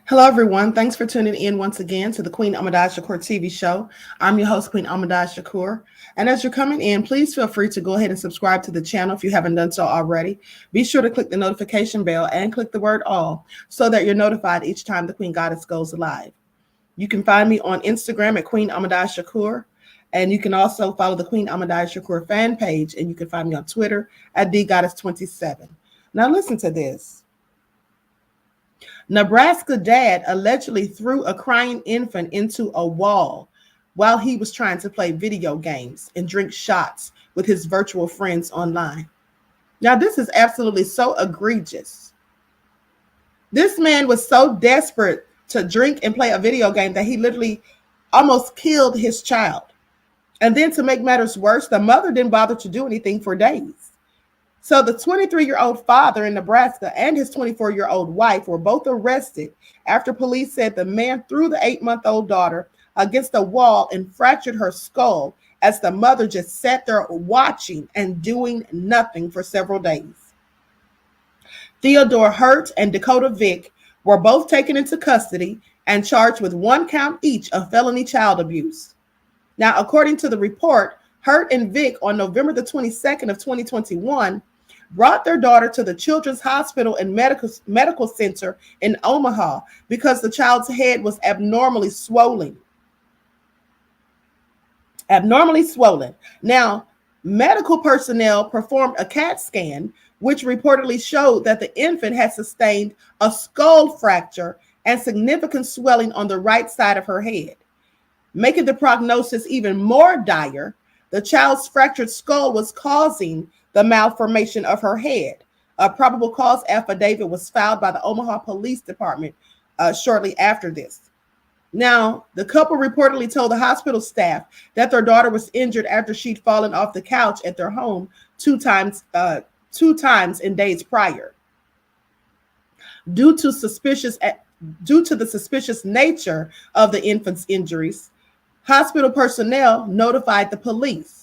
Hello, everyone. Thanks for tuning in once again to the Queen Ahmadiyyah Shakur TV show. I'm your host, Queen Ahmadiyyah Shakur. And as you're coming in, please feel free to go ahead and subscribe to the channel if you haven't done so already. Be sure to click the notification bell and click the word all so that you're notified each time the Queen Goddess goes live. You can find me on Instagram at Queen Ahmadiyyah Shakur. And you can also follow the Queen Ahmadiyyah Shakur fan page. And you can find me on Twitter at thegoddess27. Now listen to this. Nebraska dad allegedly threw a crying infant into a wall while he was trying to play video games and drink shots with his virtual friends online. Now, this is absolutely so egregious. This man was so desperate to drink and play a video game that he literally almost killed his child. And then to make matters worse, the mother didn't bother to do anything for days. So the 23-year-old father in Nebraska and his 24-year-old wife were both arrested after police said the man threw the 8-month-old daughter against a wall and fractured her skull as the mother just sat there watching and doing nothing for several days. Theodorhurt and dakotavick were both taken into custody and charged with 1 count each of felony child abuse. Now, according to the report, Hurt and Vick on November the 22nd of 2021 brought their daughter to the Children's Hospital and Medical Center in Omaha because the child's head was abnormally swollen. Now, medical personnel performed a CAT scan, which reportedly showed that the infant had sustained a skull fracture and significant swelling on the right side of her head. Making the prognosis even more dire, the child's fractured skull was causing the malformation of her head. A probable cause affidavit was filed by the Omaha Police Department shortly after this. Now, the couple reportedly told the hospital staff that their daughter was injured after she'd fallen off the couch at their home two times in days prior. Due to the suspicious nature of the infant's injuries, hospital personnel notified the police.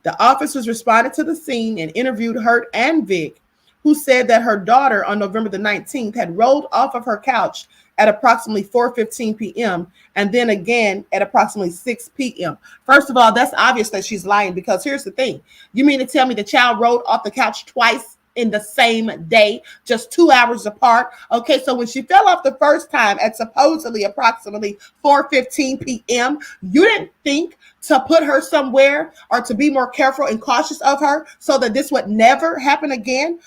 The officers responded to the scene and interviewed Hurt and Vick, who said that her daughter on November the 19th had rolled off of her couch at approximately 4:15 p.m. and then again at approximately 6 p.m. First of all, that's obvious that she's lying, because here's the thing. You mean to tell me the child rolled off the couch twice in the same day, just 2 hours apart? Okay, so when she fell off the first time at supposedly approximately 4:15 p.m., you didn't think to put her somewhere or to be more careful and cautious of her so that this would never happen again?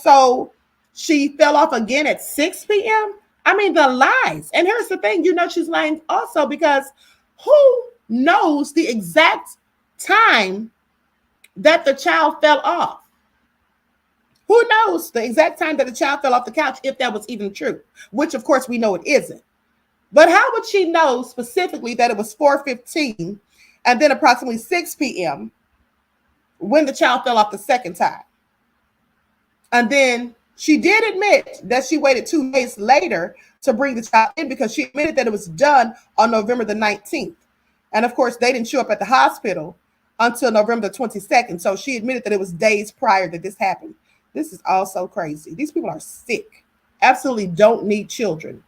So she fell off again at 6 p.m.? I mean, the lies. And here's the thing, she's lying also because who knows the exact time that the child fell off? Who knows the exact time that the child fell off the couch, if that was even true, which of course we know it isn't. But how would she know specifically that it was 4:15 and then approximately 6 p.m. when the child fell off the second time? And then she did admit that she waited 2 days later to bring the child in because she admitted that it was done on November the 19th. And of course, they didn't show up at the hospital until November the 22nd. So she admitted that it was days prior that this happened. This is all so crazy. These people are sick. Absolutely don't need children.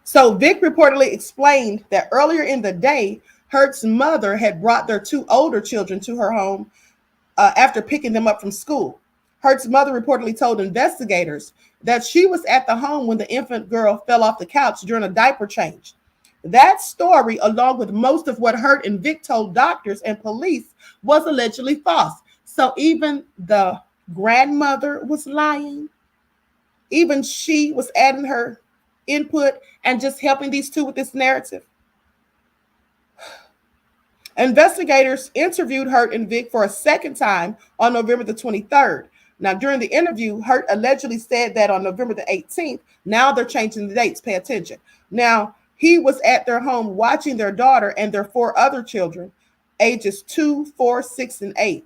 So Vick reportedly explained that earlier in the day, Hurt's mother had brought their 2 older children to her home after picking them up from school. Hurt's mother reportedly told investigators that she was at the home when the infant girl fell off the couch during a diaper change. That story, along with most of what Hurt and Vick told doctors and police, was allegedly false. So even the grandmother was lying. Even she was adding her input and just helping these two with this narrative. Investigators interviewed Hurt and Vick for a second time on November the 23rd. Now, during the interview, Hurt allegedly said that on November the 18th, now they're changing the dates, pay attention. Now, he was at their home watching their daughter and their 4 other children, ages 2, 4, 6, and 8.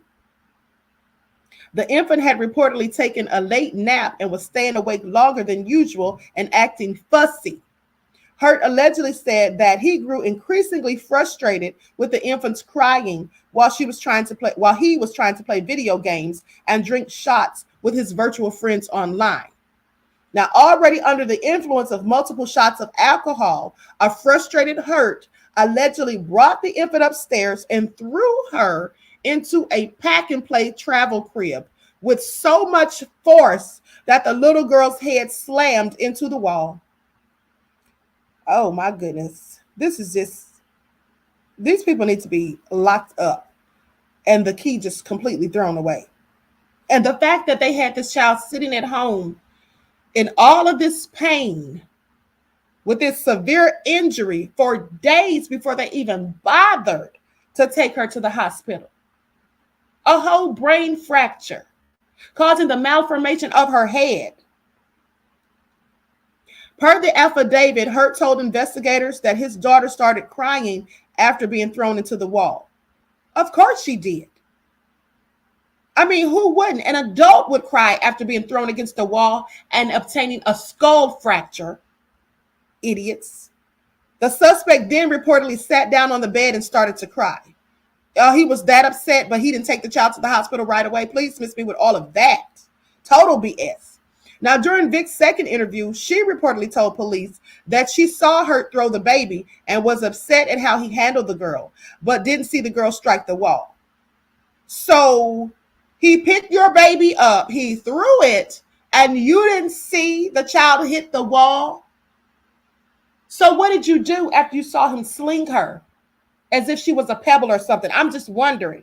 The infant had reportedly taken a late nap and was staying awake longer than usual and acting fussy. Hurt allegedly said that he grew increasingly frustrated with the infant's crying while he was trying to play video games and drink shots with his virtual friends online. Now, already under the influence of multiple shots of alcohol, a frustrated Hurt allegedly brought the infant upstairs and threw her into a pack-and-play travel crib with so much force that the little girl's head slammed into the wall. Oh my goodness. These people need to be locked up and the key just completely thrown away. And the fact that they had this child sitting at home in all of this pain with this severe injury for days before they even bothered to take her to the hospital. A whole brain fracture, causing the malformation of her head. Per the affidavit, Hurt told investigators that his daughter started crying after being thrown into the wall. Of course she did. I mean, who wouldn't? An adult would cry after being thrown against the wall and obtaining a skull fracture. Idiots. The suspect then reportedly sat down on the bed and started to cry. He was that upset, but he didn't take the child to the hospital right away. Please dismiss me with all of that. Total BS. Now, during Vic's second interview, she reportedly told police that she saw Hurt throw the baby and was upset at how he handled the girl, but didn't see the girl strike the wall. So he picked your baby up, he threw it, and you didn't see the child hit the wall? So what did you do after you saw him sling her as if she was a pebble or something? I'm just wondering.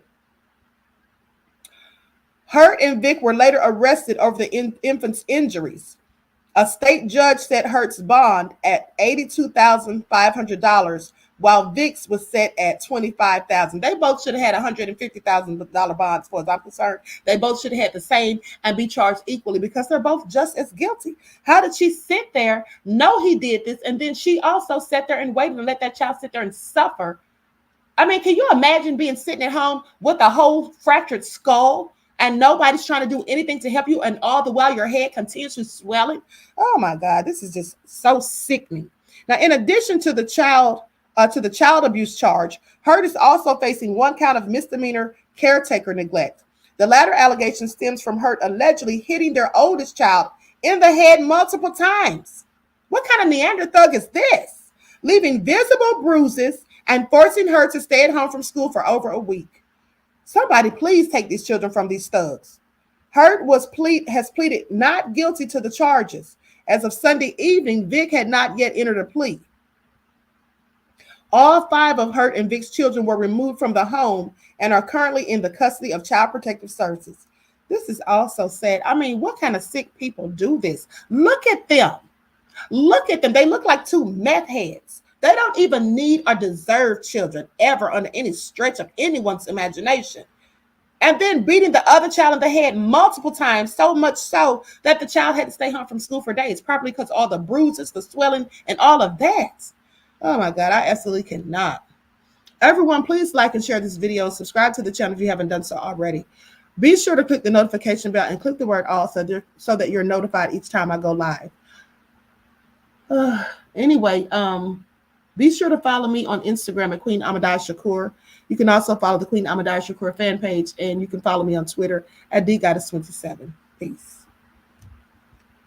Hurt and Vic were later arrested over the infant's injuries. A state judge set Hurt's bond at $82,500, while Vic's was set at $25,000. They both should have had $150,000 bonds, as far as I'm concerned. They both should have had the same and be charged equally because they're both just as guilty. How did she sit there, know he did this, and then she also sat there and waited and let that child sit there and suffer? I mean, can you imagine being sitting at home with a whole fractured skull and nobody's trying to do anything to help you, and all the while your head continuously swelling? Oh my God, this is just so sickening. Now, in addition to the child abuse charge, Hurt is also facing one count of misdemeanor caretaker neglect. The latter allegation stems from Hurt allegedly hitting their oldest child in the head multiple times. What kind of Neanderthal is this? Leaving visible bruises and forcing her to stay at home from school for over a week. Somebody please take these children from these thugs. Hurt has pleaded not guilty to the charges. As of Sunday evening, Vic had not yet entered a plea. All 5 of Hurt and Vic's children were removed from the home and are currently in the custody of Child Protective Services. This is also sad. I mean, what kind of sick people do this? Look at them. Look at them. They look like 2 meth heads. They don't even need or deserve children ever under any stretch of anyone's imagination. And then beating the other child in the head multiple times, so much so that the child had to stay home from school for days, probably because all the bruises, the swelling, and all of that. Oh my God, I absolutely cannot. Everyone, please like and share this video. Subscribe to the channel if you haven't done so already. Be sure to click the notification bell and click the word all so that you're notified each time I go live. Anyway, be sure to follow me on Instagram at QueenAhmadiyyah. You can also follow the Queen Ahmadiyyah fan page, and you can follow me on Twitter at dgoddess27. Peace.